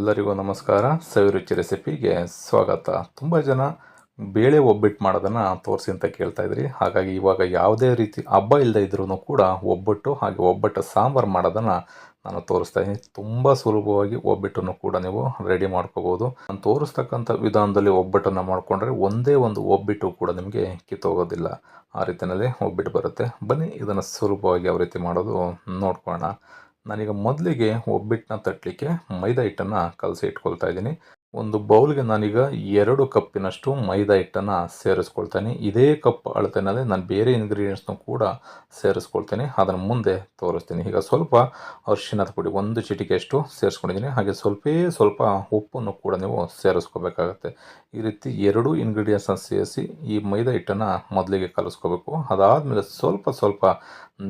ಎಲ್ಲರಿಗೂ ನಮಸ್ಕಾರ. ಸವಿರುಚಿ ರೆಸಿಪಿಗೆ ಸ್ವಾಗತ. ತುಂಬ ಜನ ಬೇಳೆ ಒಬ್ಬಟ್ಟು ಮಾಡೋದನ್ನು ತೋರಿಸಿ ಅಂತ ಕೇಳ್ತಾ ಇದ್ರಿ. ಹಾಗಾಗಿ ಇವಾಗ ಯಾವುದೇ ರೀತಿ ಹಬ್ಬ ಇಲ್ಲದೆ ಇದ್ರೂ ಕೂಡ ಒಬ್ಬಟ್ಟು ಹಾಗೆ ಒಬ್ಬಟ್ಟು ಸಾಂಬಾರು ಮಾಡೋದನ್ನು ನಾನು ತೋರಿಸ್ತಾ ಇದ್ದೀನಿ. ತುಂಬ ಸುಲಭವಾಗಿ ಒಬ್ಬಟ್ಟನ್ನು ಕೂಡ ನೀವು ರೆಡಿ ಮಾಡ್ಕೋಬೋದು. ನಾನು ತೋರಿಸ್ತಕ್ಕಂಥ ವಿಧಾನದಲ್ಲಿ ಒಬ್ಬಟ್ಟನ್ನು ಮಾಡಿಕೊಂಡ್ರೆ ಒಂದೇ ಒಂದು ಒಬ್ಬಟ್ಟು ಕೂಡ ನಿಮಗೆ ಕಿತ್ತೋಗೋದಿಲ್ಲ. ಆ ರೀತಿಯಲ್ಲೇ ಒಬ್ಬಟ್ಟು ಬರುತ್ತೆ. ಬನ್ನಿ ಇದನ್ನು ಸುಲಭವಾಗಿ ಯಾವ ರೀತಿ ಮಾಡೋದು ನೋಡ್ಕೊಳ್ಳೋಣ. ನಾನೀಗ ಮೊದಲಿಗೆ ಒಬ್ಬಟ್ಟನ್ನ ತಟ್ಟಲಿಕ್ಕೆ ಮೈದಾ ಹಿಟ್ಟನ್ನು ಕಲಸಿ ಇಟ್ಕೊಳ್ತಾ ಇದ್ದೀನಿ. ಒಂದು ಬೌಲ್ಗೆ ನಾನೀಗ 2 ಕಪ್ಪಿನಷ್ಟು ಮೈದಾ ಹಿಟ್ಟನ್ನು ಸೇರಿಸ್ಕೊಳ್ತೇನೆ. ಇದೇ ಕಪ್ ಅಳತೆನಲ್ಲಿ ನಾನು ಬೇರೆ ಇಂಗ್ರೀಡಿಯೆಂಟ್ಸ್ನು ಕೂಡ ಸೇರಿಸ್ಕೊಳ್ತೇನೆ. ಅದನ್ನು ಮುಂದೆ ತೋರಿಸ್ತೀನಿ. ಈಗ ಸ್ವಲ್ಪ ಅರಿಶಿಣದ ಪುಡಿ 1 ಚಿಟಿಕೆಯಷ್ಟು ಸೇರಿಸ್ಕೊಂಡಿದ್ದೀನಿ. ಹಾಗೆ ಸ್ವಲ್ಪ ಉಪ್ಪನ್ನು ಕೂಡ ನೀವು ಸೇರಿಸ್ಕೋಬೇಕಾಗತ್ತೆ. ಈ ರೀತಿ 2 ಇಂಗ್ರೀಡಿಯೆಂಟ್ಸ್ನ ಸೇರಿಸಿ ಈ ಮೈದಾ ಹಿಟ್ಟನ್ನು ಮೊದಲಿಗೆ ಕಲಿಸ್ಕೋಬೇಕು. ಅದಾದಮೇಲೆ ಸ್ವಲ್ಪ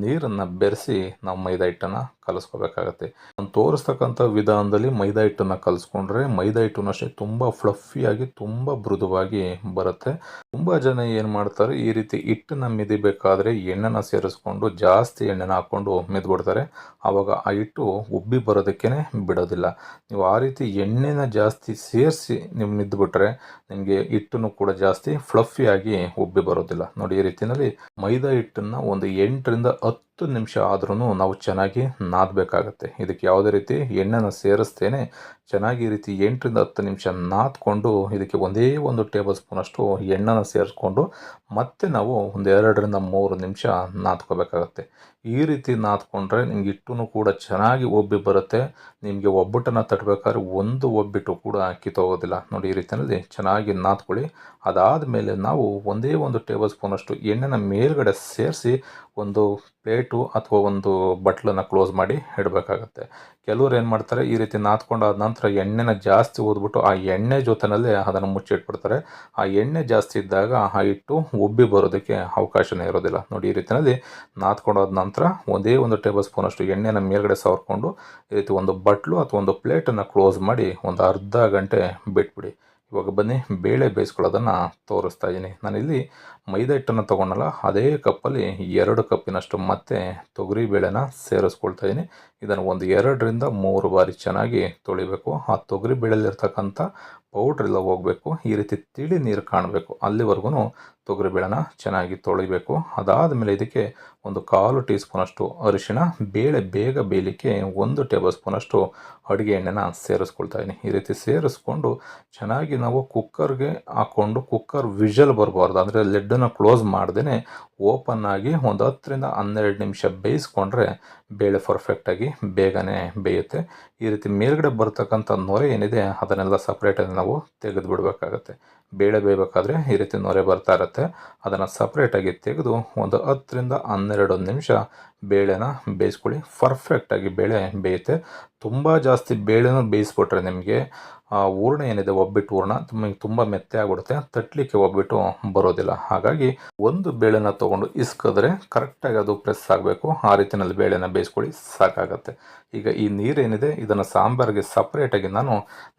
ನೀರನ್ನು ಬೆರೆಸಿ ನಾವು ಮೈದಾ ಹಿಟ್ಟನ್ನು ಕಲಿಸ್ಕೋಬೇಕಾಗತ್ತೆ. ನಾನು ತೋರಿಸ್ತಕ್ಕಂಥ ವಿಧಾನದಲ್ಲಿ ಮೈದಾ ಹಿಟ್ಟನ್ನು ಕಲಿಸ್ಕೊಂಡ್ರೆ ಮೈದಾ ಹಿಟ್ಟನ್ನು ಅಷ್ಟೇ ತುಂಬ ಫ್ಲಫಿಯಾಗಿ ತುಂಬ ಮೃದುವಾಗಿ ಬರುತ್ತೆ. ತುಂಬ ಜನ ಏನು ಮಾಡ್ತಾರೆ, ಈ ರೀತಿ ಹಿಟ್ಟನ್ನು ಮಿದಿಬೇಕಾದ್ರೆ ಎಣ್ಣೆನ ಸೇರಿಸ್ಕೊಂಡು ಜಾಸ್ತಿ ಎಣ್ಣೆನ ಹಾಕ್ಕೊಂಡು ಮಿದ್ಬಿಡ್ತಾರೆ. ಆವಾಗ ಆ ಹಿಟ್ಟು ಉಬ್ಬಿ ಬರೋದಕ್ಕೇ ಬಿಡೋದಿಲ್ಲ. ನೀವು ಆ ರೀತಿ ಎಣ್ಣೆನ ಜಾಸ್ತಿ ಸೇರಿಸಿ ನೀವು ಮಿದ್ಬಿಟ್ರೆ ನಿಮಗೆ ಹಿಟ್ಟನ್ನು ಕೂಡ ಜಾಸ್ತಿ ಫ್ಲಫಿಯಾಗಿ ಉಬ್ಬಿ ಬರೋದಿಲ್ಲ. ನೋಡಿ, ಈ ರೀತಿಯಲ್ಲಿ ಮೈದಾ ಹಿಟ್ಟನ್ನು ಒಂದು 8 ರಿಂದ 10 ನಿಮಿಷ ಆದ್ರೂ ನಾವು ಚೆನ್ನಾಗಿ ನಾದಬೇಕಾಗತ್ತೆ. ಇದಕ್ಕೆ ಯಾವುದೇ ರೀತಿ ಎಣ್ಣೆನ ಸೇರಿಸ್ತೇನೆ ಚೆನ್ನಾಗಿ ಈ ರೀತಿ 8 ರಿಂದ 10 ನಿಮಿಷ ನಾದ್ಕೊಂಡು ಇದಕ್ಕೆ ಒಂದೇ 1 ಟೇಬಲ್ ಸ್ಪೂನಷ್ಟು ಎಣ್ಣೆನ ಸೇರಿಸ್ಕೊಂಡು ಮತ್ತೆ ನಾವು ಒಂದು 2 ರಿಂದ 3 ನಿಮಿಷ ನಾದ್ಕೋಬೇಕಾಗತ್ತೆ. ಈ ರೀತಿ ನಾದ್ಕೊಂಡ್ರೆ ನಿಮ್ಗೆ ಹಿಟ್ಟೂ ಕೂಡ ಚೆನ್ನಾಗಿ ಒಬ್ಬಿ ಬರುತ್ತೆ. ನಿಮಗೆ ಒಬ್ಬಟ್ಟನ್ನು ತಟ್ಟಬೇಕಾದ್ರೆ ಒಂದು ಒಬ್ಬಿಟ್ಟು ಕೂಡ ಕಿತ್ತೋಗೋದಿಲ್ಲ. ನೋಡಿ, ಈ ರೀತಿಯಲ್ಲಿ ಚೆನ್ನಾಗಿ ನಾದ್ಕೊಳ್ಳಿ. ಅದಾದಮೇಲೆ ನಾವು ಒಂದೇ 1 ಟೇಬಲ್ ಸ್ಪೂನಷ್ಟು ಎಣ್ಣೆನ ಮೇಲ್ಗಡೆ ಸೇರಿಸಿ ಒಂದು ಪ್ಲೇಟು ಅಥವಾ ಒಂದು ಬಟ್ಲನ್ನು ಕ್ಲೋಸ್ ಮಾಡಿ ಇಡಬೇಕಾಗತ್ತೆ. ಕೆಲವ್ರು ಏನು ಮಾಡ್ತಾರೆ, ಈ ರೀತಿ ನಾದ್ಕೊಂಡಾದ ನಂತರ ಎಣ್ಣೆನ ಜಾಸ್ತಿ ಊದ್ಬಿಟ್ಟು ಆ ಎಣ್ಣೆ ಜೊತೆನಲ್ಲೇ ಅದನ್ನು ಮುಚ್ಚಿಟ್ಬಿಡ್ತಾರೆ. ಆ ಎಣ್ಣೆ ಜಾಸ್ತಿ ಇದ್ದಾಗ ಆ ಹಿಟ್ಟು ಉಬ್ಬಿ ಬರೋದಕ್ಕೆ ಅವಕಾಶನೇ ಇರೋದಿಲ್ಲ. ನೋಡಿ, ಈ ರೀತಿಯಲ್ಲಿ ನಾದ್ಕೊಂಡಾದ ನಂತರ ಒಂದೇ 1 ಟೇಬಲ್ ಸ್ಪೂನಷ್ಟು ಎಣ್ಣೆನ ಮೇಲ್ಗಡೆ ಸವರ್ಕೊಂಡು ಈ ರೀತಿ ಒಂದು ಬಟ್ಲು ಅಥವಾ ಒಂದು ಪ್ಲೇಟನ್ನು ಕ್ಲೋಸ್ ಮಾಡಿ ಒಂದು ಅರ್ಧ ಗಂಟೆ ಬಿಟ್ಬಿಡಿ. ಇವಾಗ ಬನ್ನಿ ಬೇಳೆ ಬೇಯಿಸ್ಕೊಳ್ಳೋದನ್ನು ತೋರಿಸ್ತಾ ಇದ್ದೀನಿ. ನಾನಿಲ್ಲಿ ಮೈದಾ ಹಿಟ್ಟನ್ನು ತೊಗೊಂಡಲ್ಲ, ಅದೇ ಕಪ್ಪಲ್ಲಿ 2 ಕಪ್ಪಿನಷ್ಟು ಮತ್ತೆ ತೊಗರಿ ಬೇಳೆನ ಸೇರಿಸ್ಕೊಳ್ತಾ ಇದ್ದೀನಿ. ಇದನ್ನು ಒಂದು 2 ರಿಂದ 3 ಬಾರಿ ಚೆನ್ನಾಗಿ ತೊಳಿಬೇಕು. ಆ ತೊಗರಿ ಬೇಳೆಯಲ್ಲಿರ್ತಕ್ಕಂಥ ಪೌಡ್ರೆಲ್ಲ ಹೋಗಬೇಕು. ಈ ರೀತಿ ತಿಳಿ ನೀರು ಕಾಣಬೇಕು. ಅಲ್ಲಿವರೆಗೂ ತೊಗರಿಬೇಳೆನ ಚೆನ್ನಾಗಿ ತೊಳಿಬೇಕು. ಅದಾದಮೇಲೆ ಇದಕ್ಕೆ ಒಂದು 1/4 ಟೀ ಸ್ಪೂನಷ್ಟು ಅರಿಶಿಣ, ಬೇಳೆ ಬೇಗ ಬೇಯಲಿಕ್ಕೆ 1 ಟೇಬಲ್ ಸ್ಪೂನಷ್ಟು ಅಡುಗೆ ಎಣ್ಣೆನ ಸೇರಿಸ್ಕೊಳ್ತಾ ಇದ್ದೀನಿ. ಈ ರೀತಿ ಸೇರಿಸ್ಕೊಂಡು ಚೆನ್ನಾಗಿ ನಾವು ಕುಕ್ಕರ್ಗೆ ಹಾಕ್ಕೊಂಡು ಕುಕ್ಕರ್ ವಿಷಲ್ ಬರಬಾರ್ದು, ಅಂದರೆ ಲಿಡ್ಡನ್ನು ಕ್ಲೋಸ್ ಮಾಡ್ದೇ ಓಪನ್ ಆಗಿ ಒಂದು 10 ರಿಂದ 12 ನಿಮಿಷ ಬೇಯಿಸ್ಕೊಂಡ್ರೆ ಬೇಳೆ ಪರ್ಫೆಕ್ಟಾಗಿ ಬೇಗನೆ ಬೇಯುತ್ತೆ. ಈ ರೀತಿ ಮೇಲ್ಗಡೆ ಬರ್ತಕ್ಕಂಥ ನೊರೆ ಏನಿದೆ ಅದನ್ನೆಲ್ಲ ಸಪ್ರೇಟಾಗಿ ನಾವು ತೆಗೆದು ಬಿಡಬೇಕಾಗತ್ತೆ. ಬೇಳೆ ಬೇಯಬೇಕಾದ್ರೆ ಈ ರೀತಿ ನೊರೆ ಬರ್ತಾ ಇರುತ್ತೆ. ಅದನ್ನು ಸಪ್ರೇಟಾಗಿ ತೆಗೆದು ಒಂದು 10 ರಿಂದ 12 ನಿಮಿಷ ಬೇಳೆನ ಬೇಯಿಸ್ಕೊಳ್ಳಿ. ಪರ್ಫೆಕ್ಟಾಗಿ ಬೇಳೆ ಬೇಯುತ್ತೆ. ತುಂಬ ಜಾಸ್ತಿ ಬೇಳೆನೂ ಬೇಯಿಸ್ಬಿಟ್ರೆ ನಿಮಗೆ ಹೂರ್ಣ ಏನಿದೆ ಒಬ್ಬಟ್ಟು ಹೂರ್ಣ ತುಂಬ ಮೆತ್ತೆ ಆಗಿಬಿಡುತ್ತೆ, ತಟ್ಟಲಿಕ್ಕೆ ಒಬ್ಬಟ್ಟು ಬರೋದಿಲ್ಲ. ಹಾಗಾಗಿ ಒಂದು ಬೇಳೆನ ತೊಗೊಂಡು ಇಸ್ಕಿದ್ರೆ ಕರೆಕ್ಟಾಗಿ ಅದು ಪ್ರೆಸ್ ಆಗಬೇಕು. ಆ ರೀತಿಯಲ್ಲಿ ಬೇಳೆನ ಬೇಯಿಸ್ಕೊಳ್ಳಿ, ಸಾಕಾಗತ್ತೆ. ಈಗ ಈ ನೀರೇನಿದೆ ಇದನ್ನು ಸಾಂಬಾರಿಗೆ ಸಪ್ರೇಟಾಗಿ ನಾನು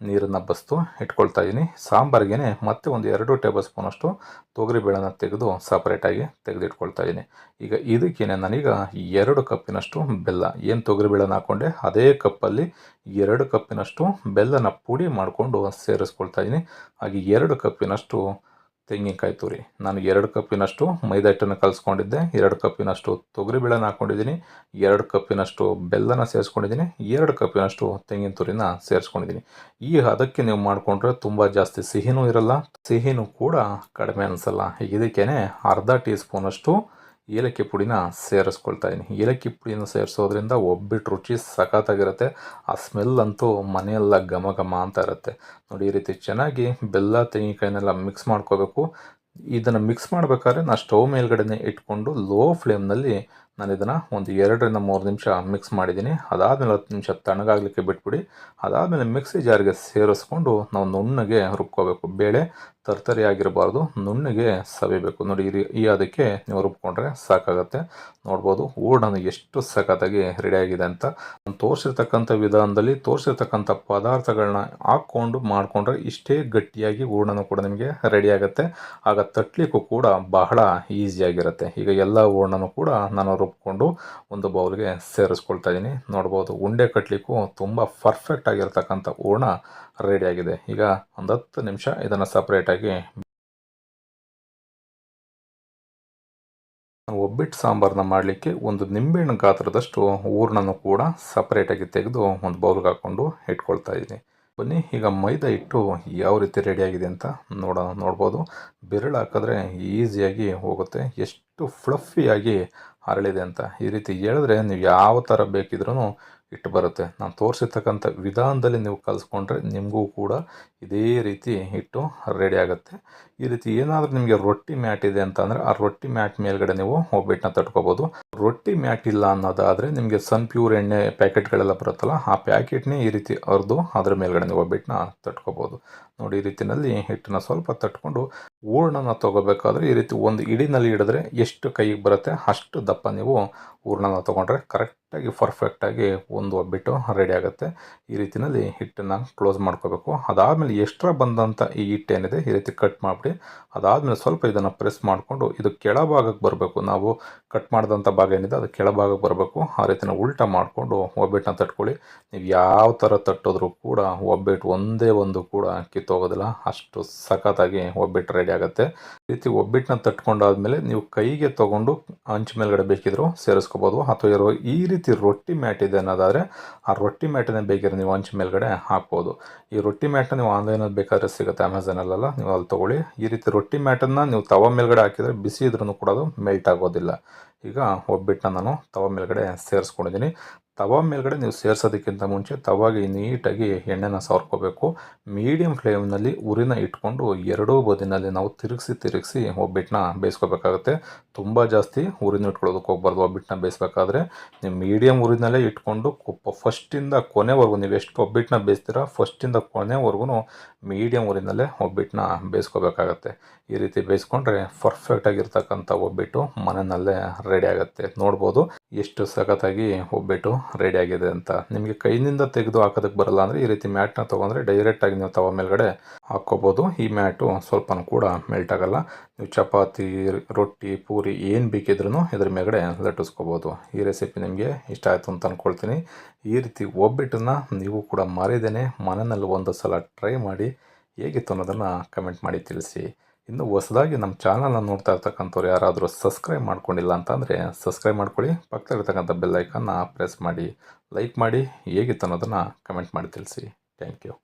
ನೀರನ್ನು ಬಸ್ತು ಇಟ್ಕೊಳ್ತಾ ಇದ್ದೀನಿ. ಸಾಂಬಾರಿಗೇ ಮತ್ತೆ ಒಂದು 2 ಟೇಬಲ್ ಸ್ಪೂನಷ್ಟು ತೊಗರಿಬೇಳೆನ ತೆಗೆದು ಸಪ್ರೇಟಾಗಿ ತೆಗೆದಿಟ್ಕೊಳ್ತಾ ಇದ್ದೀನಿ. ಈಗ ಇದಕ್ಕೇನೆ ನಾನೀಗ 2 ಕಪ್ಪಿನಷ್ಟು ಬೆಲ್ಲ, ಏನು ತೊಗರಿಬೇಳೆನ ಹಾಕ್ಕೊಂಡೆ ಅದೇ ಕಪ್ಪಲ್ಲಿ 2 ಕಪ್ಪಿನಷ್ಟು ಬೆಲ್ಲನ ಪುಡಿ ಮಾಡಿಕೊಂಡು ಸೇರಿಸ್ಕೊಳ್ತಾ ಇದ್ದೀನಿ. ಹಾಗೆ 2 ಕಪ್ಪಿನಷ್ಟು ತೆಂಗಿನಕಾಯಿ ತುರಿ, ನಾನು 2 ಕಪ್ಪಿನಷ್ಟು ಮೈದಾ ಹಿಟ್ಟನ್ನು ಕಲಿಸ್ಕೊಂಡಿದ್ದೆ, 2 ಕಪ್ಪಿನಷ್ಟು ತೊಗರಿಬೇಳೆನ ಹಾಕ್ಕೊಂಡಿದ್ದೀನಿ, 2 ಕಪ್ಪಿನಷ್ಟು ಬೆಲ್ಲನ ಸೇರಿಸ್ಕೊಂಡಿದ್ದೀನಿ, 2 ಕಪ್ಪಿನಷ್ಟು ತೆಂಗಿನ ತುರಿನ ಸೇರಿಸ್ಕೊಂಡಿದ್ದೀನಿ. ಈ ಹದಕ್ಕೆ ನೀವು ಮಾಡಿಕೊಂಡ್ರೆ ತುಂಬ ಜಾಸ್ತಿ ಸಿಹಿನೂ ಇರಲ್ಲ, ಸಿಹಿನೂ ಕೂಡ ಕಡಿಮೆ ಅನಿಸಲ್ಲ. ಇದಕ್ಕೇನೆ ಅರ್ಧ ಟೀ ಸ್ಪೂನಷ್ಟು ಏಲಕ್ಕಿ ಪುಡಿನ ಸೇರಿಸ್ಕೊಳ್ತಾ ಇದ್ದೀನಿ. ಏಲಕ್ಕಿ ಪುಡಿನ ಸೇರಿಸೋದ್ರಿಂದ ಒಬ್ಬಟ್ಟು ರುಚಿ ಸಖತ್ತಾಗಿರುತ್ತೆ. ಆ ಸ್ಮೆಲ್ ಅಂತೂ ಮನೆಯೆಲ್ಲ ಘಮ ಘಮ ಅಂತ ಇರುತ್ತೆ. ನೋಡಿ, ಈ ರೀತಿ ಚೆನ್ನಾಗಿ ಬೆಲ್ಲ ತೆಂಗಿನಕಾಯಿನೆಲ್ಲ ಮಿಕ್ಸ್ ಮಾಡ್ಕೋಬೇಕು. ಇದನ್ನು ಮಿಕ್ಸ್ ಮಾಡಬೇಕಾದ್ರೆ ನಾನು ಸ್ಟವ್ ಮೇಲ್ಗಡೆನೇ ಇಟ್ಕೊಂಡು ಲೋ ಫ್ಲೇಮ್ನಲ್ಲಿ ನಾನು ಇದನ್ನು ಒಂದು 2 ರಿಂದ 3 ನಿಮಿಷ ಮಿಕ್ಸ್ ಮಾಡಿದ್ದೀನಿ. ಅದಾದಮೇಲೆ 10 ನಿಮಿಷ ತಣ್ಣಗಾಗಲಿಕ್ಕೆ ಬಿಟ್ಬಿಡಿ. ಅದಾದಮೇಲೆ ಮಿಕ್ಸಿ ಜಾರಿಗೆ ಸೇರಿಸ್ಕೊಂಡು ನಾವು ನುಣ್ಣಗೆ ರುಬ್ಕೋಬೇಕು. ಬೇಳೆ ತರ್ತರಿ ಆಗಿರಬಾರ್ದು, ನುಣ್ಣಗೆ ಸವಿಬೇಕು. ನೋಡಿ ಈ ಅದಕ್ಕೆ ನೀವು ರುಬ್ಕೊಂಡ್ರೆ ಸಾಕಾಗತ್ತೆ. ನೋಡ್ಬೋದು ಹೂರ್ಣ ಎಷ್ಟು ಸಖತ್ತಾಗಿ ರೆಡಿಯಾಗಿದೆ ಅಂತ. ನಾನು ತೋರಿಸಿರ್ತಕ್ಕಂಥ ವಿಧಾನದಲ್ಲಿ ತೋರಿಸಿರ್ತಕ್ಕಂಥ ಪದಾರ್ಥಗಳನ್ನ ಹಾಕ್ಕೊಂಡು ಮಾಡಿಕೊಂಡ್ರೆ ಇಷ್ಟೇ ಗಟ್ಟಿಯಾಗಿ ಹೂರ್ಣನೂ ಕೂಡ ನಿಮಗೆ ರೆಡಿ ಆಗುತ್ತೆ. ಆಗ ತಟ್ಟಲಿಕ್ಕೂ ಕೂಡ ಬಹಳ ಈಸಿಯಾಗಿರುತ್ತೆ. ಈಗ ಎಲ್ಲ ಹೂರ್ಣನೂ ಕೂಡ ನಾನು ರುಬ್ಕೊಂಡು ಒಂದು ಬೌಲ್ಗೆ ಸೇರಿಸ್ಕೊಳ್ತಾ ಇದ್ದೀನಿ. ನೋಡ್ಬೋದು ಉಂಡೆ ಕಟ್ಟಲಿಕ್ಕೂ ತುಂಬ ಪರ್ಫೆಕ್ಟ್ ಆಗಿರ್ತಕ್ಕಂಥ ಹೂರ್ಣ ರೆಡಿಯಾಗಿದೆ. ಈಗ ಒಂದು 10 ನಿಮಿಷ ಇದನ್ನು ಸಪ್ರೇಟಾಗಿ ಒಬ್ಬಿಟ್ಟು ಸಾಂಬಾರನ್ನ ಮಾಡಲಿಕ್ಕೆ ಒಂದು ನಿಂಬೆಹಣ್ಣು ಗಾತ್ರದಷ್ಟು ಹೂರ್ಣನೂ ಕೂಡ ಸಪ್ರೇಟಾಗಿ ತೆಗೆದು ಒಂದು ಬೌಲ್ಗೆ ಹಾಕ್ಕೊಂಡು ಇಟ್ಕೊಳ್ತಾ ಇದ್ದೀನಿ. ಬನ್ನಿ ಈಗ ಮೈದಾ ಹಿಟ್ಟು ಯಾವ ರೀತಿ ರೆಡಿಯಾಗಿದೆ ಅಂತ ನೋಡ್ಬೋದು. ಬೆರಳು ಹಾಕಿದ್ರೆ ಈಸಿಯಾಗಿ ಹೋಗುತ್ತೆ, ಎಷ್ಟು ಫ್ಲಫಿಯಾಗಿ ಹರಳಿದೆ ಅಂತ. ಈ ರೀತಿ ಹೇಳಿದ್ರೆ ನೀವು ಯಾವ ಥರ ಬೇಕಿದ್ರೂ ಹಿಟ್ಟು ಬರುತ್ತೆ. ನಾನು ತೋರಿಸಿರ್ತಕ್ಕಂಥ ವಿಧಾನದಲ್ಲಿ ನೀವು ಕಲಿಸ್ಕೊಂಡ್ರೆ ನಿಮಗೂ ಕೂಡ ಇದೇ ರೀತಿ ಹಿಟ್ಟು ರೆಡಿ ಆಗುತ್ತೆ. ಈ ರೀತಿ ಏನಾದರೂ ನಿಮಗೆ ರೊಟ್ಟಿ ಮ್ಯಾಟ್ ಇದೆ ಅಂತಂದರೆ ಆ ರೊಟ್ಟಿ ಮ್ಯಾಟ್ ಮೇಲ್ಗಡೆ ನೀವು ಒಬ್ಬಿಟ್ಟನ್ನ ತಟ್ಕೋಬೋದು. ರೊಟ್ಟಿ ಮ್ಯಾಟ್ ಇಲ್ಲ ಅನ್ನೋದಾದರೆ ನಿಮಗೆ ಸನ್ಪ್ಯೂರ್ ಎಣ್ಣೆ ಪ್ಯಾಕೆಟ್ಗಳೆಲ್ಲ ಬರುತ್ತಲ್ಲ, ಆ ಪ್ಯಾಕೆಟ್ನೇ ಈ ರೀತಿ ಅರ್ದು ಅದರ ಮೇಲ್ಗಡೆ ನೀವು ಒಬ್ಬಿಟ್ಟನ್ನ ತಟ್ಕೋಬೋದು. ನೋಡಿ ಈ ರೀತಿಯಲ್ಲಿ ಹಿಟ್ಟನ್ನ ಸ್ವಲ್ಪ ತಟ್ಕೊಂಡು ಹೂರ್ಣನ ತೊಗೋಬೇಕಾದ್ರೆ ಈ ರೀತಿ ಒಂದು ಹಿಡಿನಲ್ಲಿ ಹಿಡಿದ್ರೆ ಎಷ್ಟು ಕೈಗೆ ಬರುತ್ತೆ ಅಷ್ಟು ದಪ್ಪ ನೀವು ಹೂರ್ಣನ ತೊಗೊಂಡ್ರೆ ಕರೆಕ್ಟಾಗಿ ಪರ್ಫೆಕ್ಟಾಗಿ ಒಂದು ಒಬ್ಬಿಟ್ಟು ರೆಡಿ ಆಗುತ್ತೆ. ಈ ರೀತಿಯಲ್ಲಿ ಹಿಟ್ಟನ್ನು ಕ್ಲೋಸ್ ಮಾಡ್ಕೋಬೇಕು. ಅದಾದಮೇಲೆ ಎಕ್ಸ್ಟ್ರಾ ಬಂದಂಥ ಈ ಹಿಟ್ಟೇನಿದೆ ಈ ರೀತಿ ಕಟ್ ಮಾಡಿಬಿಡಿ. ಅದಾದಮೇಲೆ ಸ್ವಲ್ಪ ಇದನ್ನು ಪ್ರೆಸ್ ಮಾಡಿಕೊಂಡು ಇದು ಕೆಳಭಾಗಕ್ಕೆ ಬರಬೇಕು. ನಾವು ಕಟ್ ಮಾಡಿದಂಥ ಭಾಗ ಏನಿದೆ ಅದು ಕೆಳಭಾಗಕ್ಕೆ ಬರಬೇಕು. ಆ ರೀತಿನ ಉಲ್ಟಾ ಮಾಡಿಕೊಂಡು ಒಬ್ಬಿಟ್ಟನ್ನ ತಟ್ಕೊಳ್ಳಿ. ನೀವು ಯಾವ ಥರ ತಟ್ಟಿದ್ರೂ ಕೂಡ ಒಬ್ಬಿಟ್ಟು ಒಂದೇ ಒಂದು ಕೂಡ ಕಿತ್ತೋಗೋದಿಲ್ಲ, ಅಷ್ಟು ಸಖತ್ತಾಗಿ ಒಬ್ಬಿಟ್ಟು ರೆಡಿ ಆಗುತ್ತೆ. ಈ ರೀತಿ ಒಬ್ಬಿಟ್ಟನ್ನ ತಟ್ಕೊಂಡಾದ್ಮೇಲೆ ನೀವು ಕೈಗೆ ತೊಗೊಂಡು ಹಂಚು ಮೇಲ್ಗಡೆ ಬೇಕಿದ್ರು ಸೇರಿಸ್ಕೋಬೋದು. ಅಥವಾ ಈ ರೀತಿ ರೊಟ್ಟಿ ಮ್ಯಾಟ್ ಇದೆ ಅನ್ನೋದಾದರೆ ಆ ರೊಟ್ಟಿ ಮ್ಯಾಟನ್ನೇ ಬೇಕಿದ್ರೆ ನೀವು ಹಂಚು ಮೇಲ್ಗಡೆ ಹಾಕ್ಬೋದು. ಈ ರೊಟ್ಟಿ ಮ್ಯಾಟ್ನ ನೀವು ಆನ್ಲೈನಲ್ಲಿ ಬೇಕಾದ್ರೆ ಸಿಗುತ್ತೆ, ಅಮೆಝಾನಲ್ಲೆಲ್ಲ ನೀವು ಅಲ್ಲಿ ತೊಗೊಳ್ಳಿ. ಈ ರೀತಿ ರೊಟ್ಟಿ ಮ್ಯಾಟನ್ನು ನೀವು ತವ ಮೇಲ್ಗಡೆ ಹಾಕಿದರೆ ಬಿಸಿ ಇದ್ರೂ ಕೂಡ ಅದು ಮೆಲ್ಟ್ ಆಗೋದಿಲ್ಲ. ಈಗ ಒಬ್ಬಿಟ್ಟನ್ನ ನಾನು ತವ ಮೇಲ್ಗಡೆ ಸೇರಿಸ್ಕೊಂಡಿದ್ದೀನಿ. ತವ ಮೇಲ್ಗಡೆ ನೀವು ಸೇರಿಸೋದಕ್ಕಿಂತ ಮುಂಚೆ ತವಾಗೆ ನೀಟಾಗಿ ಎಣ್ಣೆನ ಸವರ್ಕೋಬೇಕು. ಮೀಡಿಯಮ್ ಫ್ಲೇಮ್ನಲ್ಲಿ ಉರಿನ ಇಟ್ಕೊಂಡು ಎರಡೂ ಬದಿನಲ್ಲಿ ನಾವು ತಿರುಗಿಸಿ ಒಬ್ಬಿಟ್ಟನ್ನ ಬೇಯಿಸ್ಕೋಬೇಕಾಗುತ್ತೆ. ತುಂಬ ಜಾಸ್ತಿ ಉರಿನ ಇಟ್ಕೊಳ್ಳೋದಕ್ಕೆ ಹೋಗ್ಬಾರ್ದು. ಒಬ್ಬಿಟ್ಟನ್ನ ಬೇಯಿಸ್ಬೇಕಾದ್ರೆ ನೀವು ಮೀಡಿಯಮ್ ಉರಿನಲ್ಲೇ ಇಟ್ಕೊಂಡು ಫಸ್ಟಿಂದ ಕೊನೆವರೆಗೂ ನೀವು ಎಷ್ಟು ಒಬ್ಬಿಟ್ಟನ್ನ ಬೇಯಿಸ್ತೀರಾ ಫಸ್ಟಿಂದ ಕೊನೆವರೆಗೂ ಮೀಡಿಯಮ್ ಉರಿನಲ್ಲೇ ಒಬ್ಬಿಟ್ಟನ್ನ ಬೇಯಿಸ್ಕೋಬೇಕಾಗತ್ತೆ. ಈ ರೀತಿ ಬೇಯಿಸ್ಕೊಂಡ್ರೆ ಪರ್ಫೆಕ್ಟಾಗಿರ್ತಕ್ಕಂಥ ಒಬ್ಬಿಟ್ಟು ಮನೆಯಲ್ಲೇ ರೆಡಿ ಆಗುತ್ತೆ. ನೋಡ್ಬೋದು ಎಷ್ಟು ಸಖತ್ತಾಗಿ ಒಬ್ಬಿಟ್ಟು ರೆಡಿ ಆಗಿದೆ ಅಂತ. ನಿಮಗೆ ಕೈನಿಂದ ತೆಗೆದು ಹಾಕೋದಕ್ಕೆ ಬರಲ್ಲ ಅಂದರೆ ಈ ರೀತಿ ಮ್ಯಾಟ್ನ ತೊಗೊಂಡ್ರೆ ಡೈರೆಕ್ಟಾಗಿ ನೀವು ತವ ಮೇಲ್ಗಡೆ ಹಾಕ್ಕೋಬೋದು. ಈ ಮ್ಯಾಟು ಸ್ವಲ್ಪನೂ ಕೂಡ ಮೆಲ್ಟ್ ಆಗಲ್ಲ. ನೀವು ಚಪಾತಿ, ರೊಟ್ಟಿ, ಪೂರಿ ಏನು ಬೇಕಿದ್ರೂ ಇದ್ರ ಮೇಲ್ಗಡೆ ಲಟ್ಟಿಸ್ಕೋಬೋದು. ಈ ರೆಸಿಪಿ ನಿಮಗೆ ಇಷ್ಟ ಆಯಿತು ಅಂತ ಅಂದ್ಕೊಳ್ತೀನಿ. ಈ ರೀತಿ ಒಬ್ಬಿಟ್ಟನ್ನು ನೀವು ಕೂಡ ಮರೆಯದೇನೆ ಮನೆಯಲ್ಲಿ ಒಂದು ಸಲ ಟ್ರೈ ಮಾಡಿ ಹೇಗಿತ್ತು ಅನ್ನೋದನ್ನು ಕಮೆಂಟ್ ಮಾಡಿ ತಿಳಿಸಿ. ಇನ್ನು ಹೊಸದಾಗಿ ನಮ್ಮ ಚಾನಲ್ನ ನೋಡ್ತಾ ಇರ್ತಕ್ಕಂಥವ್ರು ಯಾರಾದರೂ ಸಬ್ಸ್ಕ್ರೈಬ್ ಮಾಡ್ಕೊಂಡಿಲ್ಲ ಅಂತಂದರೆ ಸಬ್ಸ್ಕ್ರೈಬ್ ಮಾಡ್ಕೊಳ್ಳಿ. ಪಕ್ಕದಲ್ಲಿರ್ತಕ್ಕಂಥ ಬೆಲ್ ಐಕನ್ನ ಪ್ರೆಸ್ ಮಾಡಿ, ಲೈಕ್ ಮಾಡಿ, ಹೇಗಿತ್ತು ಅನ್ನೋದನ್ನು ಕಮೆಂಟ್ ಮಾಡಿ ತಿಳಿಸಿ. Thank you.